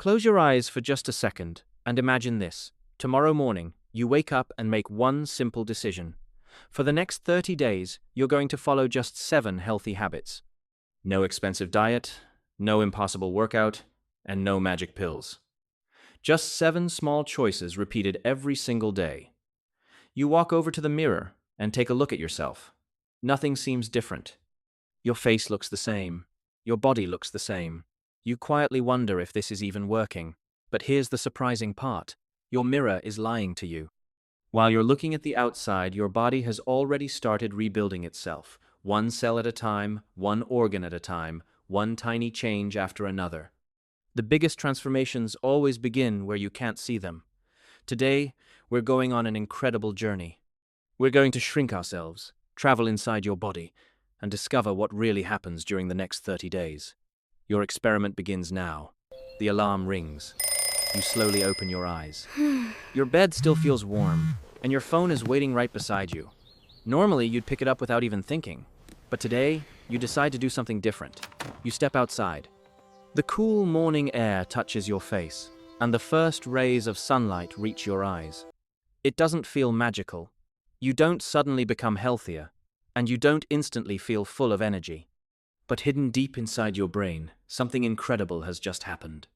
Close your eyes for just a second and imagine this. Tomorrow morning, you wake up and make one simple decision. For the next 30 days, you're going to follow just 7 healthy habits. No expensive diet, no impossible workout, and no magic pills. Just 7 small choices repeated every single day. You walk over to the mirror and take a look at yourself. Nothing seems different. Your face looks the same. Your body looks the same. You quietly wonder if this is even working. But here's the surprising part. Your mirror is lying to you. While you're looking at the outside, your body has already started rebuilding itself, one cell at a time, one organ at a time, one tiny change after another. The biggest transformations always begin where you can't see them. Today, we're going on an incredible journey. We're going to shrink ourselves, travel inside your body, and discover what really happens during the next 30 days. Your experiment begins now. The alarm rings. You slowly open your eyes. Your bed still feels warm, and your phone is waiting right beside you. Normally, you'd pick it up without even thinking. But today, you decide to do something different. You step outside. The cool morning air touches your face, and the first rays of sunlight reach your eyes. It doesn't feel magical. You don't suddenly become healthier, and you don't instantly feel full of energy. But hidden deep inside your brain, something incredible has just happened.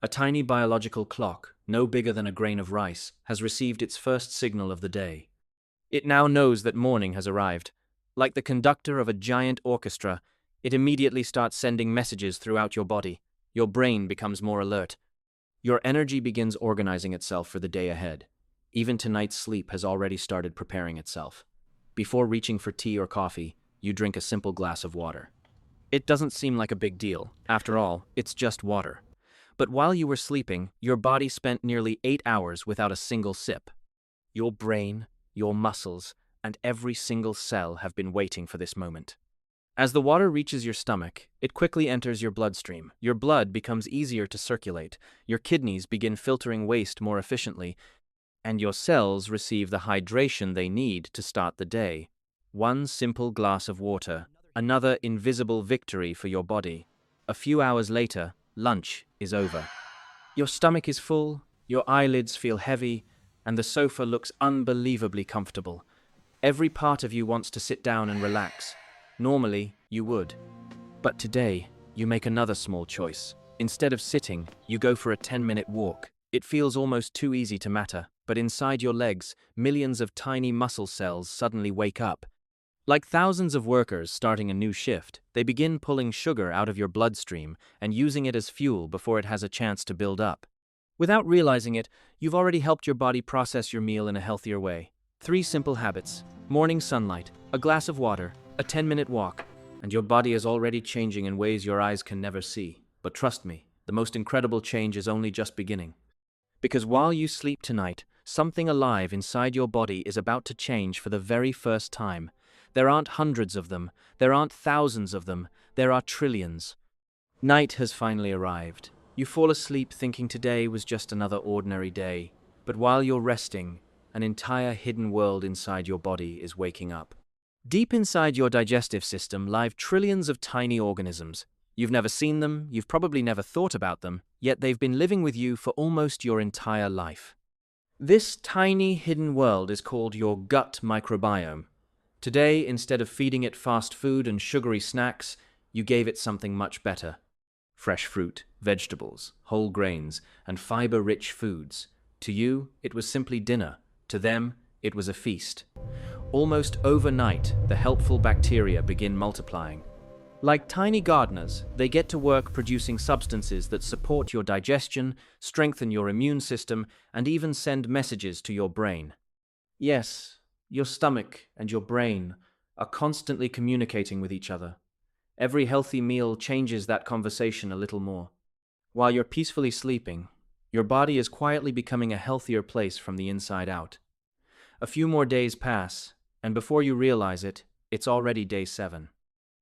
A tiny biological clock, no bigger than a grain of rice, has received its first signal of the day. It now knows that morning has arrived. Like the conductor of a giant orchestra, it immediately starts sending messages throughout your body. Your brain becomes more alert. Your energy begins organizing itself for the day ahead. Even tonight's sleep has already started preparing itself. Before reaching for tea or coffee, you drink a simple glass of water. It doesn't seem like a big deal. After all, it's just water. But while you were sleeping, your body spent nearly 8 hours without a single sip. Your brain, your muscles, and every single cell have been waiting for this moment. As the water reaches your stomach, it quickly enters your bloodstream. Your blood becomes easier to circulate, your kidneys begin filtering waste more efficiently, and your cells receive the hydration they need to start the day. One simple glass of water, another invisible victory for your body. A few hours later, lunch is over. Your stomach is full, your eyelids feel heavy, and the sofa looks unbelievably comfortable. Every part of you wants to sit down and relax. Normally, you would. But today, you make another small choice. Instead of sitting, you go for a 10-minute walk. It feels almost too easy to matter, but inside your legs, millions of tiny muscle cells suddenly wake up. Like thousands of workers starting a new shift, they begin pulling sugar out of your bloodstream and using it as fuel before it has a chance to build up. Without realizing it, you've already helped your body process your meal in a healthier way. 3 simple habits: morning sunlight, a glass of water, a 10-minute walk, and your body is already changing in ways your eyes can never see. But trust me, the most incredible change is only just beginning. Because while you sleep tonight, something alive inside your body is about to change for the very first time. There aren't hundreds of them, there aren't thousands of them, there are trillions. Night has finally arrived. You fall asleep thinking today was just another ordinary day, but while you're resting, an entire hidden world inside your body is waking up. Deep inside your digestive system live trillions of tiny organisms. You've never seen them, you've probably never thought about them, yet they've been living with you for almost your entire life. This tiny hidden world is called your gut microbiome. Today, instead of feeding it fast food and sugary snacks, you gave it something much better. Fresh fruit, vegetables, whole grains, and fiber-rich foods. To you, it was simply dinner. To them, it was a feast. Almost overnight, the helpful bacteria begin multiplying. Like tiny gardeners, they get to work producing substances that support your digestion, strengthen your immune system, and even send messages to your brain. Yes, your stomach and your brain are constantly communicating with each other. Every healthy meal changes that conversation a little more. While you're peacefully sleeping, your body is quietly becoming a healthier place from the inside out. A few more days pass, and before you realize it, it's already day 7.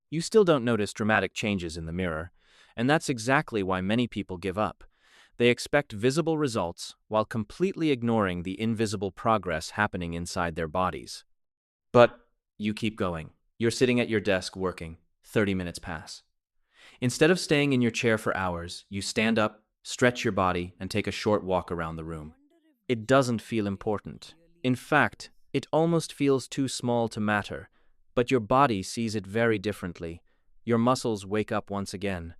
You still don't notice dramatic changes in the mirror, and that's exactly why many people give up. They expect visible results while completely ignoring the invisible progress happening inside their bodies. But you keep going. You're sitting at your desk working. 30 minutes pass. Instead of staying in your chair for hours, you stand up, Stretch your body and take a short walk around the room. It doesn't feel important. In fact, it almost feels too small to matter, but your body sees it very differently. Your muscles wake up once again.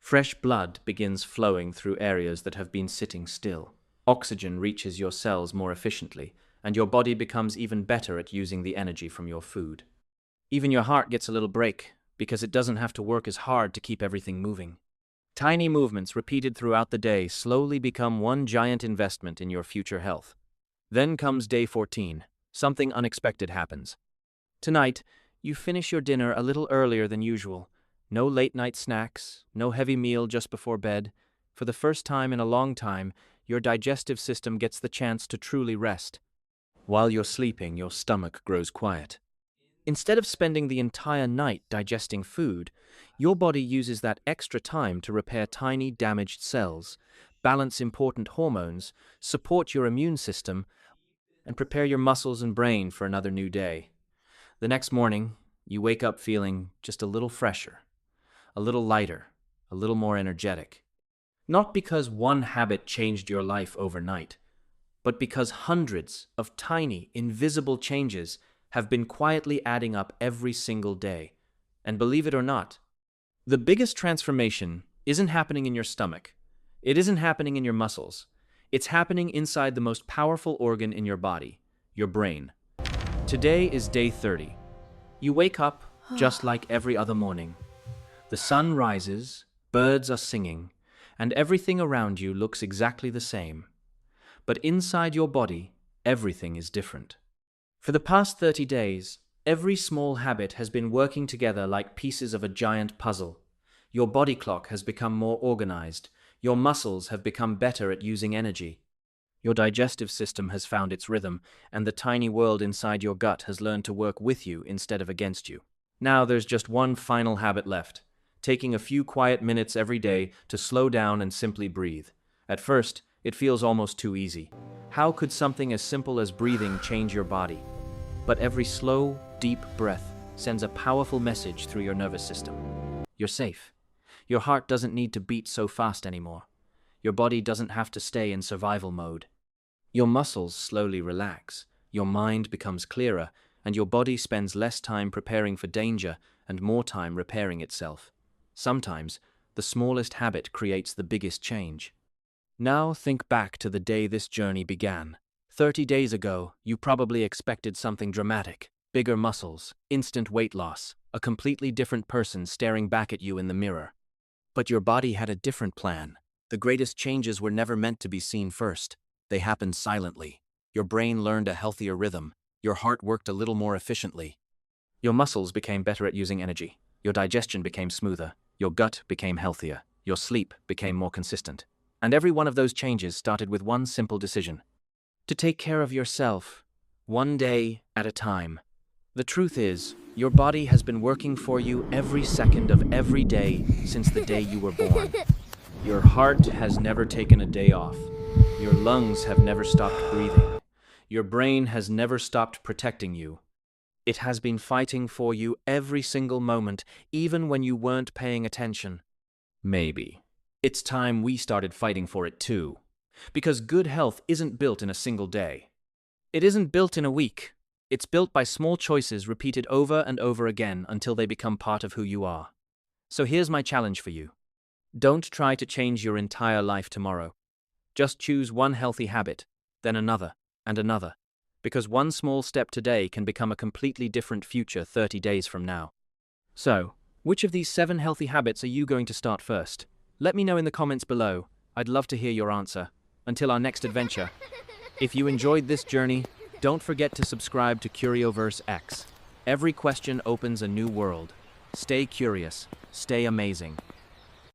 Fresh blood begins flowing through areas that have been sitting still. Oxygen reaches your cells more efficiently, and your body becomes even better at using the energy from your food. Even your heart gets a little break, because it doesn't have to work as hard to keep everything moving. Tiny movements repeated throughout the day slowly become one giant investment in your future health. Then comes day 14. Something unexpected happens. Tonight, you finish your dinner a little earlier than usual. No late-night snacks, no heavy meal just before bed. For the first time in a long time, your digestive system gets the chance to truly rest. While you're sleeping, your stomach grows quiet. Instead of spending the entire night digesting food, your body uses that extra time to repair tiny damaged cells, balance important hormones, support your immune system, and prepare your muscles and brain for another new day. The next morning, you wake up feeling just a little fresher, a little lighter, a little more energetic. Not because one habit changed your life overnight, but because hundreds of tiny, invisible changes have been quietly adding up every single day. And believe it or not, the biggest transformation isn't happening in your stomach. It isn't happening in your muscles. It's happening inside the most powerful organ in your body, your brain. Today is day 30. You wake up just like every other morning. The sun rises, birds are singing, and everything around you looks exactly the same. But inside your body, everything is different. For the past 30 days, every small habit has been working together like pieces of a giant puzzle. Your body clock has become more organized. Your muscles have become better at using energy. Your digestive system has found its rhythm, and the tiny world inside your gut has learned to work with you instead of against you. Now there's just one final habit left, taking a few quiet minutes every day to slow down and simply breathe. At first, it feels almost too easy. How could something as simple as breathing change your body? But every slow, deep breath sends a powerful message through your nervous system. You're safe. Your heart doesn't need to beat so fast anymore. Your body doesn't have to stay in survival mode. Your muscles slowly relax, your mind becomes clearer, and your body spends less time preparing for danger and more time repairing itself. Sometimes, the smallest habit creates the biggest change. Now think back to the day this journey began. 30 days ago, you probably expected something dramatic. Bigger muscles, instant weight loss, a completely different person staring back at you in the mirror. But your body had a different plan. The greatest changes were never meant to be seen first. They happened silently. Your brain learned a healthier rhythm. Your heart worked a little more efficiently. Your muscles became better at using energy. Your digestion became smoother. Your gut became healthier. Your sleep became more consistent. And every one of those changes started with one simple decision: to take care of yourself, one day at a time. The truth is, your body has been working for you every second of every day since the day you were born. Your heart has never taken a day off. Your lungs have never stopped breathing. Your brain has never stopped protecting you. It has been fighting for you every single moment, even when you weren't paying attention. Maybe it's time we started fighting for it too. Because good health isn't built in a single day. It isn't built in a week. It's built by small choices repeated over and over again until they become part of who you are. So here's my challenge for you. Don't try to change your entire life tomorrow. Just choose one healthy habit, then another, and another. Because one small step today can become a completely different future 30 days from now. So, which of these 7 healthy habits are you going to start first? Let me know in the comments below. I'd love to hear your answer. Until our next adventure. If you enjoyed this journey, don't forget to subscribe to Curioverse X. Every question opens a new world. Stay curious, stay amazing.